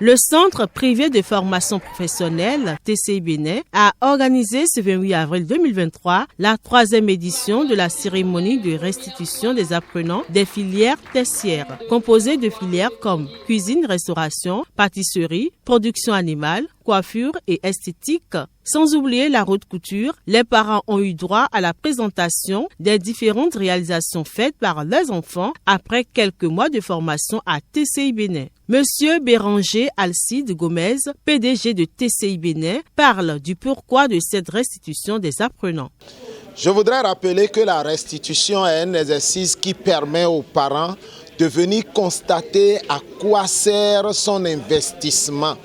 Le Centre privé de formation professionnelle TCI Bénin a organisé ce 28 avril 2023 la 3e édition de la cérémonie de restitution des apprenants des filières tertiaires, composées de filières comme cuisine, restauration, pâtisserie, production animale, coiffure et esthétique. Sans oublier la haute couture, les parents ont eu droit à la présentation des différentes réalisations faites par leurs enfants après quelques mois de formation à TCI Bénin. Monsieur Béranger Alcide Gomez, PDG de TCI Bénin, parle du pourquoi de cette restitution des apprenants. Je voudrais rappeler que la restitution est un exercice qui permet aux parents de venir constater à quoi sert son investissement.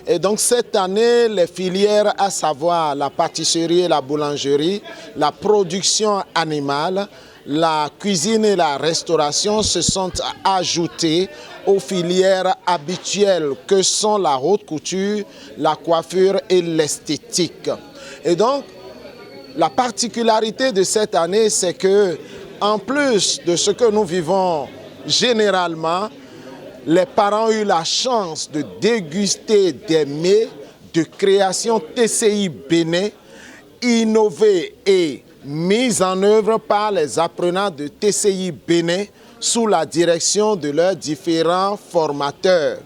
Et donc cette année, les filières, à savoir la pâtisserie et la boulangerie, la production animale, la cuisine et la restauration se sont ajoutées aux filières habituelles que sont la haute couture, la coiffure et l'esthétique. Et donc, la particularité de cette année, c'est que, en plus de ce que nous vivons généralement, les parents ont eu la chance de déguster des mets de création TCI Bénin, innovés et mis en œuvre par les apprenants de TCI Bénin sous la direction de leurs différents formateurs.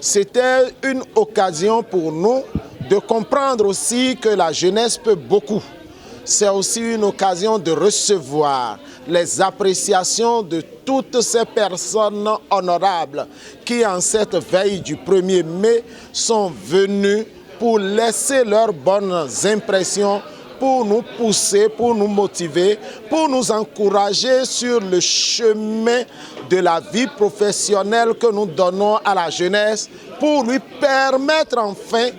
C'était une occasion pour nous de comprendre aussi que la jeunesse peut beaucoup. C'est aussi une occasion de recevoir les appréciations de toutes ces personnes honorables qui, en cette veille du 1er mai, sont venues pour laisser leurs bonnes impressions, pour nous pousser, pour nous motiver, pour nous encourager sur le chemin de la vie professionnelle que nous donnons à la jeunesse, pour lui permettre enfin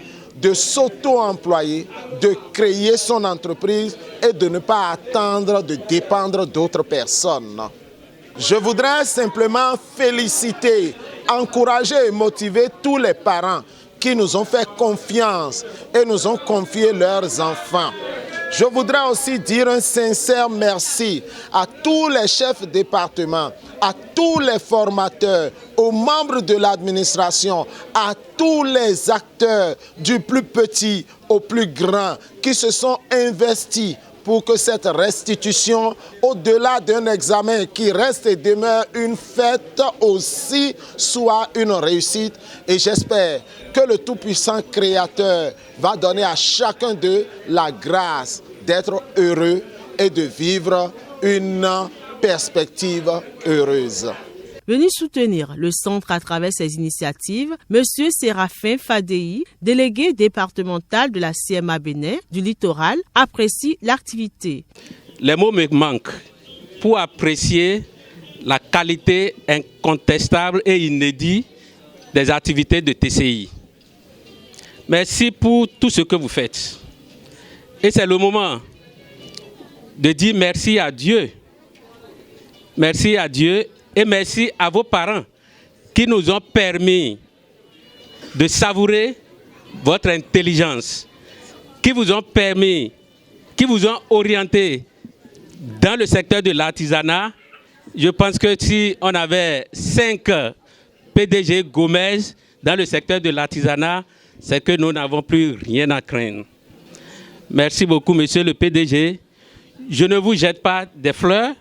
de s'auto-employer, de créer son entreprise et de ne pas attendre de dépendre d'autres personnes. Je voudrais simplement féliciter, encourager et motiver tous les parents qui nous ont fait confiance et nous ont confié leurs enfants. Je voudrais aussi dire un sincère merci à tous les chefs de département, à tous les formateurs, aux membres de l'administration, à tous les acteurs du plus petit au plus grand qui se sont investis pour que cette restitution, au-delà d'un examen qui reste et demeure une fête aussi, soit une réussite. Et j'espère que le Tout-Puissant Créateur va donner à chacun d'eux la grâce d'être heureux et de vivre une perspective heureuse. Venu soutenir le centre à travers ses initiatives, M. Séraphin Fadei, délégué départemental de la CMA Bénin du littoral, apprécie l'activité. Les mots me manquent pour apprécier la qualité incontestable et inédite des activités de TCI. Merci pour tout ce que vous faites. Et c'est le moment de dire merci à Dieu. Merci à Dieu. Et merci à vos parents qui nous ont permis de savourer votre intelligence, qui vous ont permis, qui vous ont orienté dans le secteur de l'artisanat. Je pense que si on avait 5 PDG Gomez dans le secteur de l'artisanat, c'est que nous n'avons plus rien à craindre. Merci beaucoup, monsieur le PDG. Je ne vous jette pas des fleurs,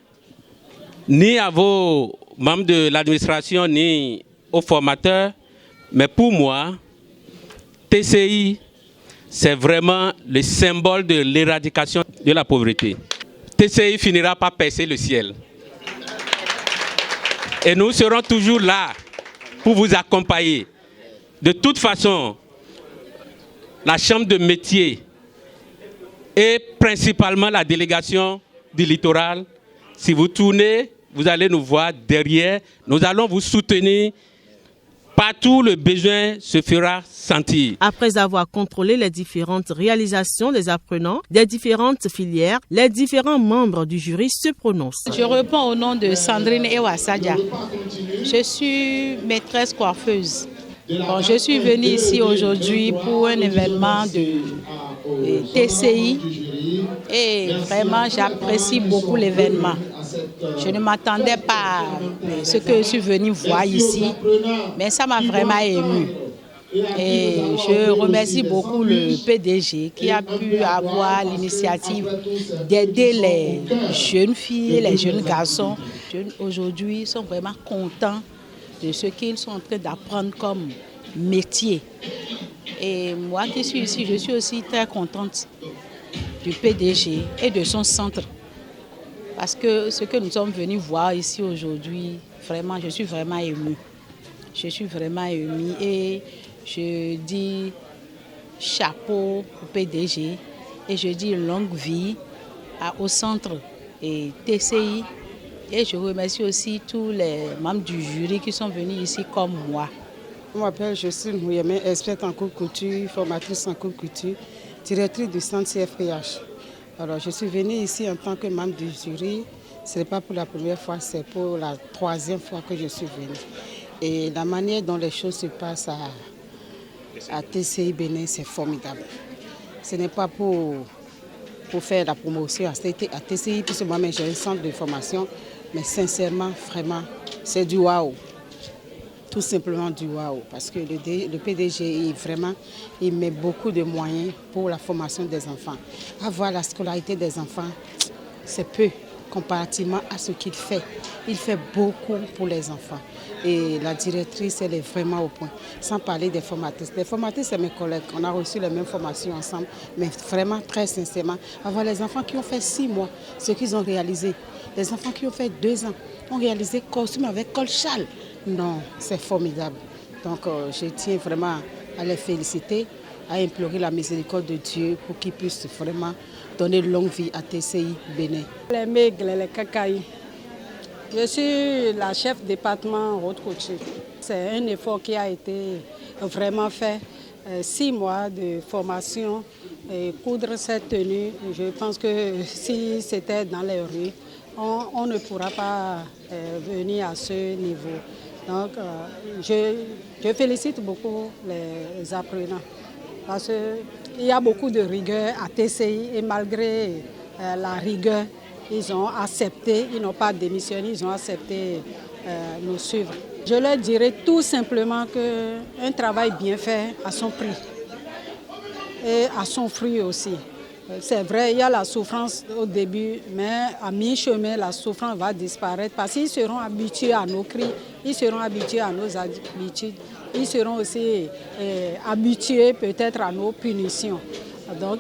ni à vos membres de l'administration, ni aux formateurs. Mais pour moi, TCI, c'est vraiment le symbole de l'éradication de la pauvreté. TCI finira par percer le ciel. Et nous serons toujours là pour vous accompagner. De toute façon, la Chambre de métier et principalement la délégation du littoral, si vous tournez, vous allez nous voir derrière. Nous allons vous soutenir. Partout le besoin se fera sentir. Après avoir contrôlé les différentes réalisations des apprenants des différentes filières, les différents membres du jury se prononcent. Je réponds au nom de Sandrine Ewasadia. Je suis maîtresse coiffeuse. Bon, je suis venue ici aujourd'hui pour un événement de TCI et vraiment j'apprécie beaucoup l'événement. Je ne m'attendais pas à ce que je suis venue voir ici, mais ça m'a vraiment émue. Et je remercie beaucoup le PDG qui a pu avoir l'initiative d'aider les jeunes filles, les jeunes garçons. Aujourd'hui, ils sont vraiment contents de ce qu'ils sont en train d'apprendre comme métier. Et moi qui suis ici, je suis aussi très contente du PDG et de son centre. Parce que ce que nous sommes venus voir ici aujourd'hui, vraiment, je suis vraiment émue. Je suis vraiment émue et je dis chapeau au PDG et je dis longue vie au centre et TCI. Et je remercie aussi tous les membres du jury qui sont venus ici comme moi. Je m'appelle Jocelyne Mouyemé, experte en coupe couture, formatrice en coupe couture, directrice du centre CFPH. Alors, je suis venue ici en tant que membre du jury. Ce n'est pas pour la première fois, c'est pour la troisième fois que je suis venue. Et la manière dont les choses se passent à TCI Bénin, c'est formidable. Ce n'est pas pour faire la promotion à TCI, puisque moi-même j'ai un centre de formation, mais sincèrement, vraiment, c'est du waouh. Tout simplement du waouh, parce que le PDG, il met beaucoup de moyens pour la formation des enfants. Avoir la scolarité des enfants, c'est peu comparativement à ce qu'il fait. Il fait beaucoup pour les enfants. Et la directrice, elle est vraiment au point. Sans parler des formatrices. Les formatrices, c'est mes collègues. On a reçu les mêmes formations ensemble. Mais vraiment, très sincèrement, avoir les enfants qui ont fait 6 mois, ce qu'ils ont réalisé. Les enfants qui ont fait 2 ans, ont réalisé costume avec col-châle. Non, c'est formidable. Donc, je tiens vraiment à les féliciter, à implorer la miséricorde de Dieu pour qu'ils puissent vraiment donner longue vie à TCI Bénin. Les maigres, les cacailles. Je suis la chef département haute couture. C'est un effort qui a été vraiment fait. 6 mois de formation et coudre cette tenue. Je pense que si c'était dans les rues, on ne pourra pas venir à ce niveau. Donc, je félicite beaucoup les apprenants parce qu'il y a beaucoup de rigueur à TCI et malgré la rigueur, ils ont accepté, ils n'ont pas démissionné, ils ont accepté nous suivre. Je leur dirais tout simplement qu'un travail bien fait a son prix et a son fruit aussi. C'est vrai, il y a la souffrance au début, mais à mi-chemin, la souffrance va disparaître parce qu'ils seront habitués à nos cris, ils seront habitués à nos habitudes, ils seront aussi habitués peut-être à nos punitions. Donc,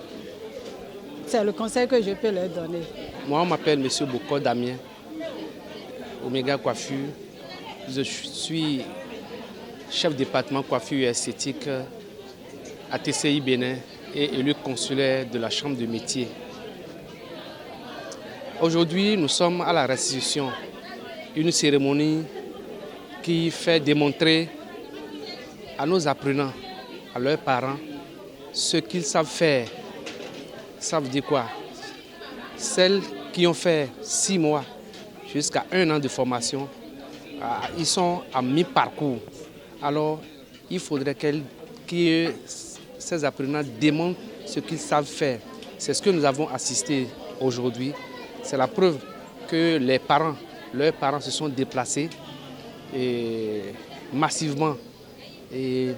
c'est le conseil que je peux leur donner. Moi, on m'appelle M. Boko Damien, Omega Coiffure. Je suis chef département coiffure et esthétique à TCI Bénin et élu consulaire de la Chambre de métier. Aujourd'hui, nous sommes à la restitution, une cérémonie qui fait démontrer à nos apprenants, à leurs parents, ce qu'ils savent faire. Ça veut dire quoi? Celles qui ont fait 6 mois jusqu'à 1 an de formation, ils sont à mi-parcours. Alors, il faudrait que ces apprenants démontrent ce qu'ils savent faire. C'est ce que nous avons assisté aujourd'hui. C'est la preuve que leurs parents se sont déplacés et massivement. Et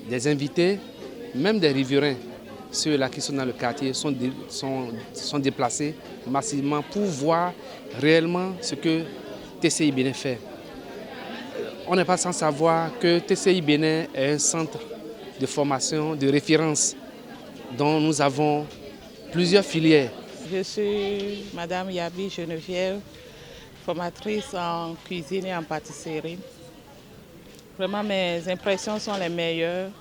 des invités, même des riverains, ceux-là qui sont dans le quartier, sont déplacés massivement pour voir réellement ce que TCI Bénin fait. On n'est pas sans savoir que TCI Bénin est un centre de formation, de référence, dont nous avons plusieurs filières. Je suis Madame Yabi Geneviève, formatrice en cuisine et en pâtisserie. Vraiment, mes impressions sont les meilleures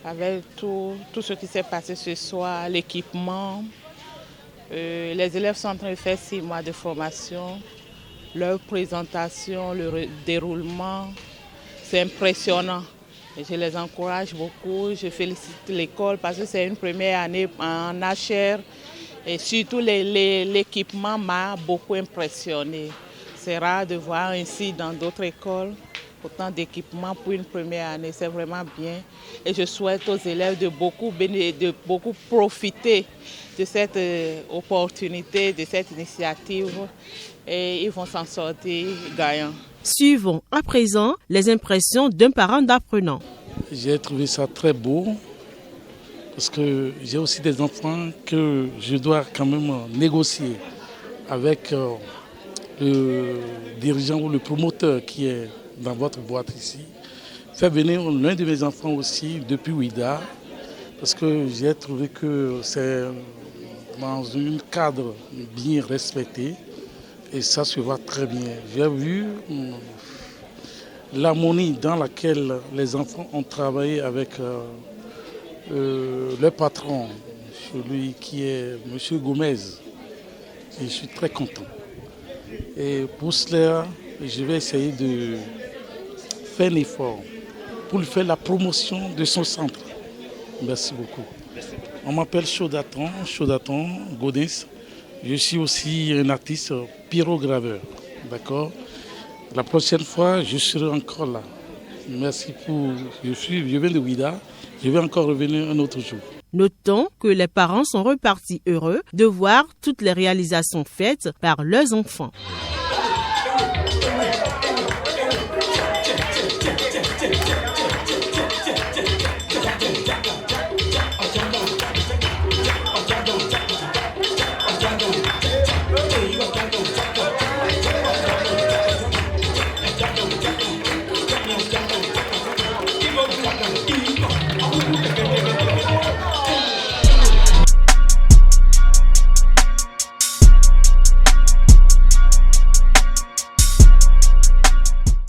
avec tout ce qui s'est passé ce soir, l'équipement. Les élèves sont en train de faire 6 mois de formation. Leur présentation, le déroulement, c'est impressionnant. Et je les encourage beaucoup. Je félicite l'école parce que c'est une première année en HR. Et surtout, l'équipement m'a beaucoup impressionné. C'est rare de voir ainsi dans d'autres écoles. autant d'équipements pour une première année, c'est vraiment bien. Et je souhaite aux élèves de beaucoup profiter de cette opportunité, de cette initiative, et ils vont s'en sortir gagnants. Suivons à présent les impressions d'un parent d'apprenant. J'ai trouvé ça très beau parce que j'ai aussi des enfants que je dois quand même négocier avec le dirigeant ou le promoteur qui est dans votre boîte ici. Faire venir l'un de mes enfants aussi depuis Ouida parce que j'ai trouvé que c'est dans un cadre bien respecté et ça se voit très bien. J'ai vu l'harmonie dans laquelle les enfants ont travaillé avec le patron, celui qui est M. Gomez. Et je suis très content. Et pour cela, je vais essayer de faire un effort pour lui faire la promotion de son centre. Merci beaucoup. On m'appelle Chodaton Godins. Je suis aussi un artiste pyrograveur. D'accord ? La prochaine fois, je serai encore là. Merci pour... Je viens de Ouida. Je vais encore revenir un autre jour. Notons que les parents sont repartis heureux de voir toutes les réalisations faites par leurs enfants.